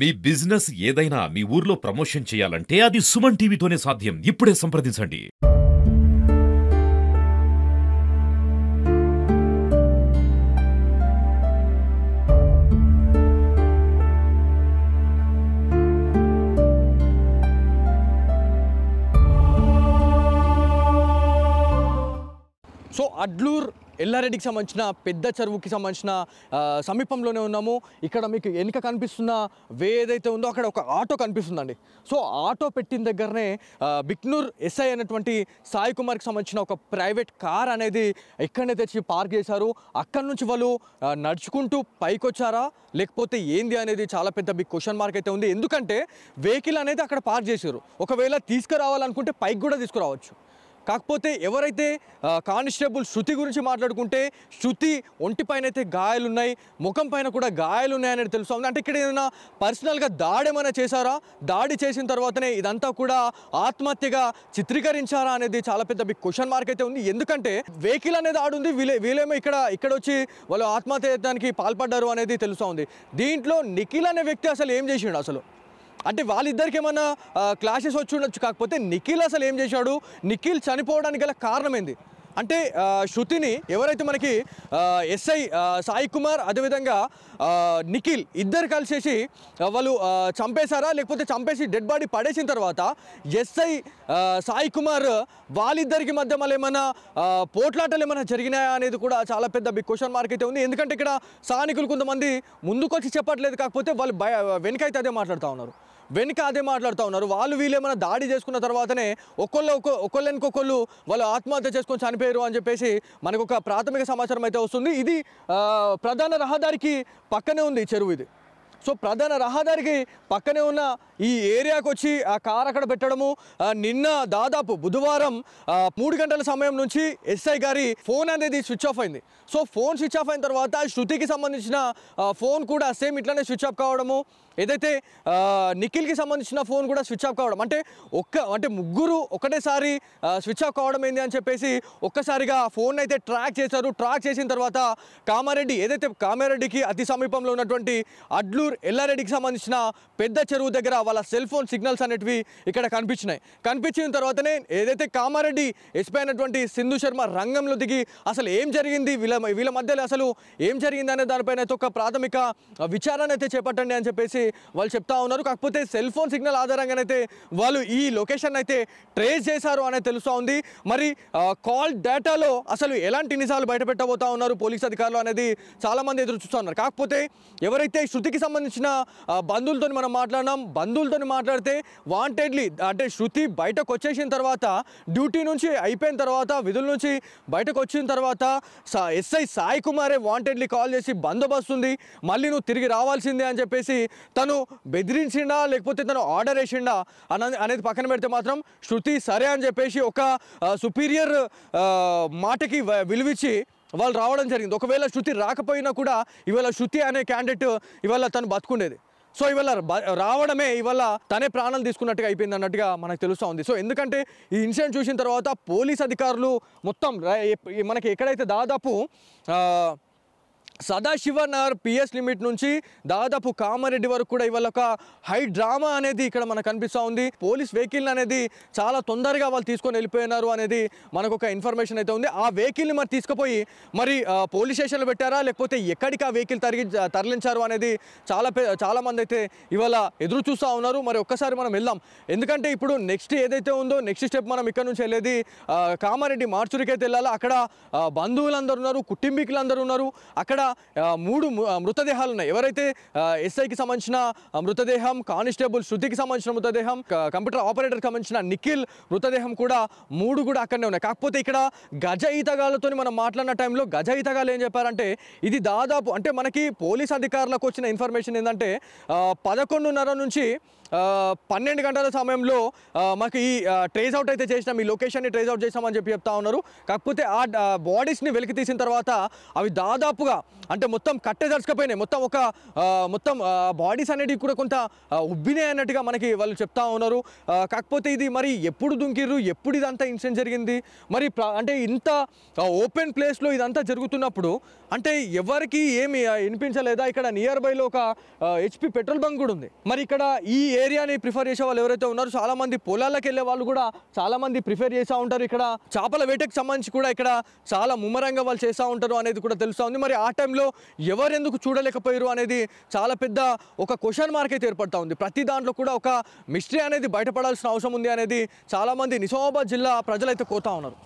మీ business ఏదైనా మీ ఊర్లో promotion చేయాలంటే అది సుమన్ టీవీతోనే సాధ్యం. ఇప్పుడే సంప్రదించండి. సో అడ్లూర్ ఎల్లారెడ్డికి సంబంధించిన పెద్ద చెరువుకి సంబంధించిన సమీపంలోనే ఉన్నాము. ఇక్కడ మీకు వెనుక కనిపిస్తున్న వే ఏదైతే ఉందో అక్కడ ఒక ఆటో కనిపిస్తుందండి. సో ఆటో పెట్టిన దగ్గరనే బిక్నూర్ ఎస్ఐ అయినటువంటి సాయి కుమార్కి సంబంధించిన ఒక ప్రైవేట్ కార్ అనేది ఎక్కడనే తెచ్చి పార్క్ చేశారు. అక్కడి నుంచి వాళ్ళు నడుచుకుంటూ పైకి వచ్చారా లేకపోతే ఏంది అనేది చాలా పెద్ద బిగ్ క్వశ్చన్ మార్క్ అయితే ఉంది. ఎందుకంటే వెహికల్ అనేది అక్కడ పార్క్ చేశారు. ఒకవేళ తీసుకురావాలనుకుంటే పైకి కూడా తీసుకురావచ్చు. కాకపోతే ఎవరైతే కానిస్టేబుల్ శృతి గురించి మాట్లాడుకుంటే శృతి ఒంటిపైన అయితే గాయాలు ఉన్నాయి, ముఖం పైన కూడా గాయాలు ఉన్నాయనేది తెలుస్తుంది. అంటే ఇక్కడ ఏదైనా పర్సనల్గా దాడి ఏమైనా చేశారా, దాడి చేసిన తర్వాతనే ఇదంతా కూడా ఆత్మహత్యగా చిత్రీకరించారా అనేది చాలా పెద్ద బిగ్ క్వశ్చన్ మార్క్ అయితే ఉంది. ఎందుకంటే వెహికల్ అనేది ఆడుంది, వీళ్ళేమో ఇక్కడ వచ్చి వాళ్ళు ఆత్మహత్య చేయడానికి పాల్పడ్డారు అనేది తెలుస్తుంది. దీంట్లో నిఖిల్ అనే వ్యక్తి అసలు ఏం చేసిండు అసలు అంటే వాళ్ళిద్దరికి ఏమన్నా క్లాషెస్ వచ్చి ఉండొచ్చు. కాకపోతే నిఖిల్ అసలు ఏం చేశాడు, నిఖిల్ చనిపోవడానికి గల కారణం ఏంది అంటే శృతిని ఎవరైతే మనకి ఎస్ఐ సాయి కుమార్ అదేవిధంగా నిఖిల్ ఇద్దరు కలిసేసి వాళ్ళు చంపేశారా లేకపోతే చంపేసి డెడ్ బాడీ పడేసిన తర్వాత ఎస్ఐ సాయి కుమార్ వాళ్ళిద్దరికి మధ్య మళ్ళీ ఏమైనా పోట్లాటలు ఏమైనా జరిగినాయా అనేది కూడా చాలా పెద్ద బిగ్ క్వశ్చన్ మార్క్ అయితే ఉంది. ఎందుకంటే ఇక్కడ స్థానికులు కొంతమంది ముందుకొచ్చి చెప్పట్లేదు, కాకపోతే వాళ్ళు వెనకైతే అదే మాట్లాడుతూ ఉన్నారు. వాళ్ళు వీళ్ళు ఏమైనా దాడి చేసుకున్న తర్వాతనే ఒకళ్ళెనుకొకళ్ళు వాళ్ళు ఆత్మహత్య చేసుకొని చనిపోయారు అని చెప్పేసి మనకు ఒక ప్రాథమిక సమాచారం అయితే వస్తుంది. ఇది ప్రధాన రహదారికి పక్కనే ఉంది చెరువు ఇది. సో ప్రధాన రహదారికి పక్కనే ఉన్న ఈ ఏరియాకి వచ్చి ఆ కార్ అక్కడ పెట్టడము, నిన్న దాదాపు బుధవారం 3 గంటల సమయం నుంచి ఎస్ఐ గారి ఫోన్ అనేది స్విచ్ ఆఫ్ అయింది. సో ఫోన్ స్విచ్ ఆఫ్ అయిన తర్వాత శృతికి సంబంధించిన ఫోన్ కూడా సేమ్ ఇట్లానే స్విచ్ ఆఫ్ కావడము, ఏదైతే నిఖిల్కి సంబంధించిన ఫోన్ కూడా స్విచ్ ఆఫ్ కావడం, అంటే ముగ్గురు ఒకటేసారి స్విచ్ ఆఫ్ కావడం ఏంది అని చెప్పేసి ఒక్కసారిగా ఫోన్ అయితే ట్రాక్ చేశారు. ట్రాక్ చేసిన తర్వాత కామారెడ్డికి అతి సమీపంలో ఉన్నటువంటి అడ్లూర్ ఎల్లారెడ్డికి సంబంధించిన పెద్ద చెరువు దగ్గర వాళ్ళ సెల్ ఫోన్ సిగ్నల్స్ అనేటివి ఇక్కడ కనిపించిన తర్వాతనే ఏదైతే కామారెడ్డి ఎస్పీ అయినటువంటి సింధు శర్మ రంగంలో దిగి అసలు ఏం జరిగింది వీళ్ళ మధ్యలో అసలు ఏం జరిగింది అనే దానిపైన అయితే ఒక ప్రాథమిక విచారణ అయితే చేపట్టండి అని చెప్పేసి వాళ్ళు చెప్తా ఉన్నారు. కాకపోతే సెల్ ఫోన్ సిగ్నల్ ఆధారంగానైతే వాళ్ళు ఈ లొకేషన్ అయితే ట్రేస్ చేశారు అనేది తెలుస్తూ ఉంది. మరి కాల్ డేటాలో అసలు ఎలాంటి నిజాలు బయటపెట్టబోతా ఉన్నారు పోలీస్ అధికారులు అనేది చాలా మంది ఎదురు చూస్తూ ఉన్నారు. కాకపోతే ఎవరైతే శృతికి సంబంధించిన బంధువులతో మనం బంధువులతో మాట్లాడితే వాంటెడ్లీ అంటే శృతి బయటకు వచ్చేసిన తర్వాత డ్యూటీ నుంచి అయిపోయిన తర్వాత విధుల నుంచి బయటకు వచ్చిన తర్వాత ఎస్ఐ సాయి కుమారే వాంటెడ్లీ కాల్ చేసి బందోబస్తు ఉంది, మళ్ళీ నువ్వు తిరిగి రావాల్సిందే అని చెప్పేసి తను బెదిరించిండా లేకపోతే తను ఆర్డర్ వేసిండా అనేది పక్కన పెడితే మాత్రం శృతి సరే అని చెప్పేసి ఒక సుపీరియర్ మాటకి విలువిచ్చి వాళ్ళు రావడం జరిగింది. ఒకవేళ శృతి రాకపోయినా కూడా ఇవాళ శృతి అనే క్యాండిడేట్ ఇవాళ తను బతుకుండేది. సో ఇవాళ రావడమే ఇవాళ తనే ప్రాణాలు తీసుకున్నట్టుగా అయిపోయింది అన్నట్టుగా మనకు తెలుస్తూ ఉంది. సో ఎందుకంటే ఈ ఇన్సిడెంట్ చూసిన తర్వాత పోలీస్ అధికారులు మొత్తం మనకి ఎక్కడైతే దాదాపు సదాశివనగర్ పిఎస్ లిమిట్ నుంచి దాదాపు కామారెడ్డి వరకు కూడా ఇవాళ ఒక హై డ్రామా అనేది ఇక్కడ మనకు కనిపిస్తూ ఉంది. పోలీస్ వెహికల్ అనేది చాలా తొందరగా వాళ్ళు తీసుకొని వెళ్ళిపోయినారు అనేది మనకు ఒక ఇన్ఫర్మేషన్ అయితే ఉంది. ఆ వెహికల్ని మరి తీసుకుపోయి మరి పోలీస్ స్టేషన్లో పెట్టారా లేకపోతే ఎక్కడికి ఆ వెహికల్ తరలించారు అనేది చాలా మంది అయితే ఇవాళ ఎదురు చూస్తూ ఉన్నారు. మరి ఒక్కసారి మనం వెళ్దాం, ఎందుకంటే ఇప్పుడు నెక్స్ట్ ఏదైతే ఉందో నెక్స్ట్ స్టెప్ మనం ఇక్కడ నుంచి వెళ్ళేది కామారెడ్డి మార్చురికి అయితే వెళ్ళాలి. అక్కడ బంధువులందరూ ఉన్నారు, కుటుంబీకులందరూ ఉన్నారు. అక్కడ 3 మృతదేహాలు ఉన్నాయి. ఎవరైతే ఎస్ఐకి సంబంధించిన మృతదేహం, కానిస్టేబుల్ శృతికి సంబంధించిన మృతదేహం, కంప్యూటర్ ఆపరేటర్కి సంబంధించిన నిఖిల్ మృతదేహం కూడా 3 కూడా అక్కడనే ఉన్నాయి. కాకపోతే ఇక్కడ గజ ఈతగాళ్ళతో మనం మాట్లాడిన టైంలో గజ ఈతగాళ్ళు ఏం చెప్పారంటే ఇది దాదాపు అంటే మనకి పోలీస్ అధికారులకు వచ్చిన ఇన్ఫర్మేషన్ ఏంటంటే 11:30 నుంచి 12 గంటల సమయంలో మాకు ఈ ట్రేస్ అవుట్ అయితే చేసినాం, ఈ లొకేషన్ని ట్రేస్ అవుట్ చేసామని చెప్తా ఉన్నారు. కాకపోతే ఆ బాడీస్ని వెలికి తీసిన తర్వాత అవి దాదాపుగా అంటే మొత్తం కట్టె దర్శకపోయినాయి, మొత్తం ఒక మొత్తం బాడీస్ అనేటివి కూడా కొంత ఉబ్బినాయి అన్నట్టుగా మనకి వాళ్ళు చెప్తా ఉన్నారు. కాకపోతే ఇది మరి ఎప్పుడు దుంకిర్రు, ఎప్పుడు ఇదంతా ఇన్సిడెంట్ జరిగింది, మరి అంటే ఇంత ఓపెన్ ప్లేస్లో ఇదంతా జరుగుతున్నప్పుడు అంటే ఎవరికి ఏమి వినిపించలేదా? ఇక్కడ నియర్ బైలో ఒక HP పెట్రోల్ బంక్ కూడా ఉంది. మరి ఇక్కడ ఈ ఏరియాని ప్రిఫర్ చేసే వాళ్ళు ఎవరైతే ఉన్నారో చాలా మంది పొలాలకు వెళ్ళే వాళ్ళు కూడా చాలా మంది ప్రిఫర్ చేస్తూ ఉంటారు. ఇక్కడ చేపల వేటకు సంబంధించి కూడా ఇక్కడ చాలా ముమ్మరంగా వాళ్ళు చేస్తూ ఉంటారు అనేది కూడా తెలుస్తూ ఉంది. మరి ఆ టైంలో ఎవరెందుకు చూడలేకపోయారు అనేది చాలా పెద్ద ఒక క్వశ్చన్ మార్క్ అయితే ఏర్పడతా ఉంది. ప్రతి దాంట్లో కూడా ఒక మిస్టరీ అనేది బయటపడాల్సిన అవసరం ఉంది అనేది చాలా మంది నిజామాబాద్ జిల్లా ప్రజలైతే కోరుతా ఉన్నారు.